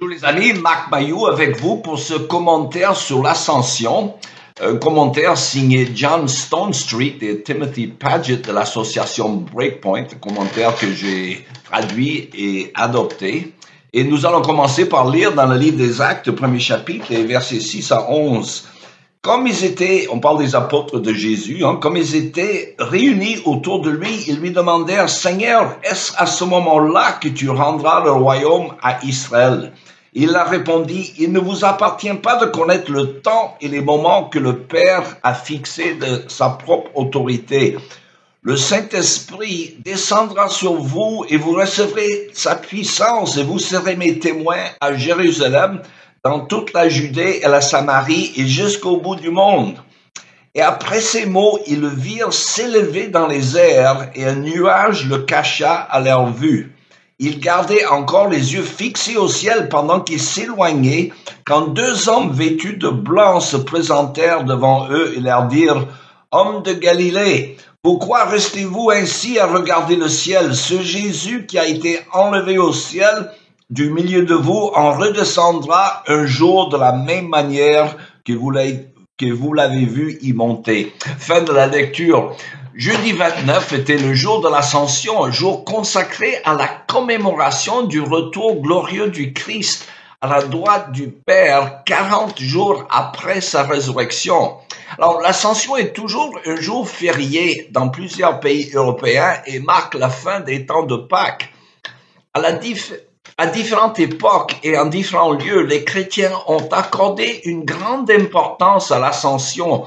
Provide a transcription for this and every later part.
Bonjour les amis, Marc Bayou avec vous pour ce commentaire sur l'ascension. Un commentaire signé John Stonestreet et Timothy Paget de l'association Breakpoint, un commentaire que j'ai traduit et adopté. Et nous allons commencer par lire dans le livre des Actes, le premier chapitre, les versets 6 à 11. Comme ils étaient, on parle des apôtres de Jésus, comme ils étaient réunis autour de lui, ils lui demandèrent, « Seigneur, est-ce à ce moment-là que tu rendras le royaume à Israël ?» Il leur répondit, « Il ne vous appartient pas de connaître le temps et les moments que le Père a fixés de sa propre autorité. Le Saint-Esprit descendra sur vous et vous recevrez sa puissance et vous serez mes témoins à Jérusalem, dans toute la Judée et la Samarie et jusqu'au bout du monde. » Et après ces mots, ils le virent s'élever dans les airs et un nuage le cacha à leur vue. Ils gardaient encore les yeux fixés au ciel pendant qu'ils s'éloignaient, quand deux hommes vêtus de blanc se présentèrent devant eux et leur dirent, « Hommes de Galilée, pourquoi restez-vous ainsi à regarder le ciel? Ce Jésus qui a été enlevé au ciel du milieu de vous en redescendra un jour de la même manière que vous l'avez vu y monter. » Fin de la lecture. Jeudi 29 était le jour de l'Ascension, un jour consacré à la commémoration du retour glorieux du Christ à la droite du Père 40 jours après sa résurrection. Alors, l'Ascension est toujours un jour férié dans plusieurs pays européens et marque la fin des temps de Pâques. À différentes époques et en différents lieux, les chrétiens ont accordé une grande importance à l'Ascension.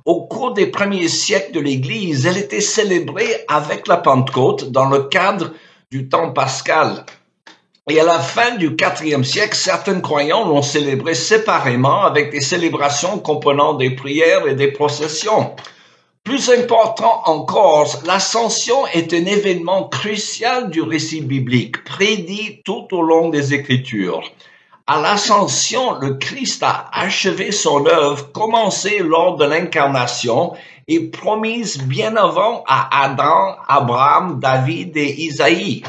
Au cours des premiers siècles de l'Église, elle était célébrée avec la Pentecôte dans le cadre du temps pascal. Et à la fin du IVe siècle, certains croyants l'ont célébrée séparément avec des célébrations comprenant des prières et des processions. Plus important encore, l'Ascension est un événement crucial du récit biblique, prédit tout au long des Écritures. À l'Ascension, le Christ a achevé son œuvre commencée lors de l'incarnation et promise bien avant à Adam, Abraham, David et Isaïe.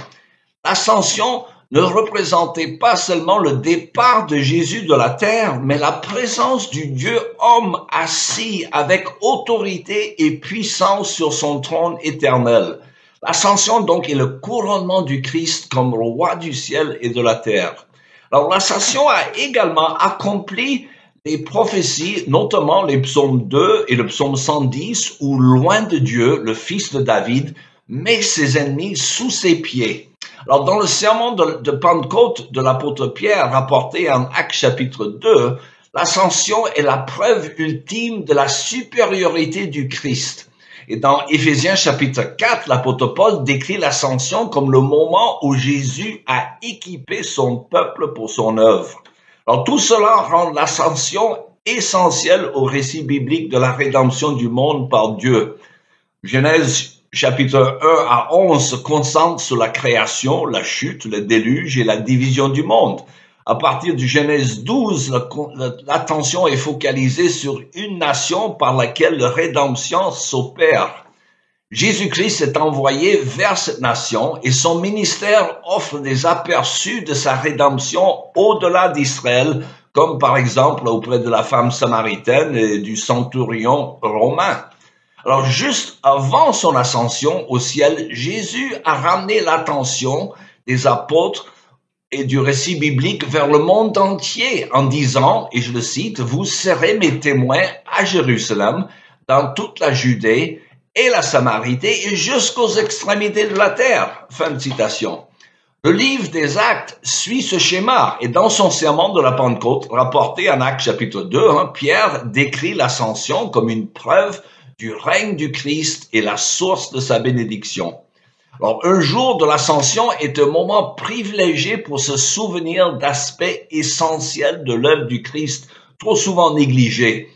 L'Ascension ne représentait pas seulement le départ de Jésus de la terre, mais la présence du Dieu homme assis avec autorité et puissance sur son trône éternel. L'Ascension donc est le couronnement du Christ comme roi du ciel et de la terre. Alors l'Ascension a également accompli les prophéties, notamment les psaumes 2 et le psaume 110, où loin de Dieu, le fils de David met ses ennemis sous ses pieds. Alors, dans le sermon de Pentecôte de l'apôtre Pierre, rapporté en Actes chapitre 2, l'ascension est la preuve ultime de la supériorité du Christ. Et dans Éphésiens chapitre 4, l'apôtre Paul décrit l'ascension comme le moment où Jésus a équipé son peuple pour son œuvre. Alors, tout cela rend l'ascension essentielle au récit biblique de la rédemption du monde par Dieu. Genèse chapitre 1 à 11 se concentre sur la création, la chute, le déluge et la division du monde. À partir du Genèse 12, l'attention est focalisée sur une nation par laquelle la rédemption s'opère. Jésus-Christ est envoyé vers cette nation et son ministère offre des aperçus de sa rédemption au-delà d'Israël, comme par exemple auprès de la femme samaritaine et du centurion romain. Alors, juste avant son ascension au ciel, Jésus a ramené l'attention des apôtres et du récit biblique vers le monde entier en disant, et je le cite, « Vous serez mes témoins à Jérusalem, dans toute la Judée et la Samarie et jusqu'aux extrémités de la terre. » Fin de citation. Le livre des Actes suit ce schéma et dans son sermon de la Pentecôte, rapporté en Actes chapitre 2, Pierre décrit l'ascension comme une preuve du règne du Christ et la source de sa bénédiction. Alors, un jour de l'ascension est un moment privilégié pour se souvenir d'aspects essentiels de l'œuvre du Christ, trop souvent négligés.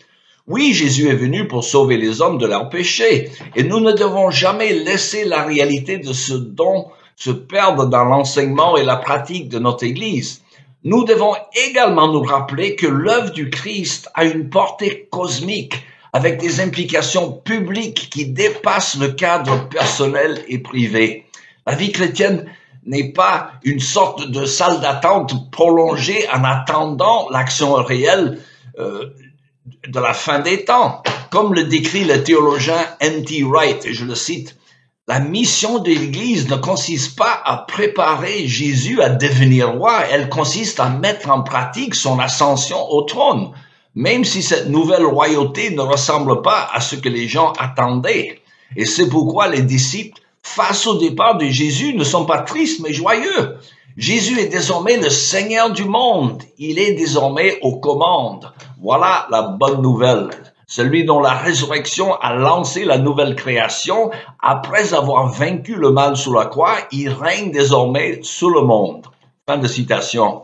Oui, Jésus est venu pour sauver les hommes de leurs péchés, et nous ne devons jamais laisser la réalité de ce don se perdre dans l'enseignement et la pratique de notre Église. Nous devons également nous rappeler que l'œuvre du Christ a une portée cosmique, avec des implications publiques qui dépassent le cadre personnel et privé. La vie chrétienne n'est pas une sorte de salle d'attente prolongée en attendant l'action réelle de la fin des temps. Comme le décrit le théologien N.T. Wright, et je le cite, « La mission de l'Église ne consiste pas à préparer Jésus à devenir roi, elle consiste à mettre en pratique son ascension au trône, même si cette nouvelle royauté ne ressemble pas à ce que les gens attendaient. Et c'est pourquoi les disciples, face au départ de Jésus, ne sont pas tristes mais joyeux. Jésus est désormais le Seigneur du monde. Il est désormais aux commandes. Voilà la bonne nouvelle. Celui dont la résurrection a lancé la nouvelle création, après avoir vaincu le mal sur la croix, il règne désormais sur le monde. » Fin de citation.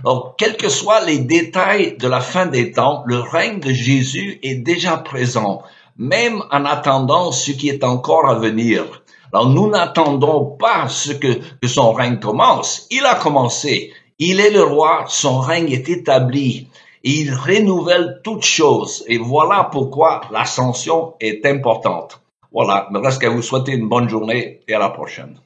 Alors, quels que soient les détails de la fin des temps, le règne de Jésus est déjà présent, même en attendant ce qui est encore à venir. Alors, nous n'attendons pas que son règne commence. Il a commencé. Il est le roi. Son règne est établi. Et il renouvelle toutes choses. Et voilà pourquoi l'ascension est importante. Voilà. Il me reste qu'à vous souhaiter une bonne journée et à la prochaine.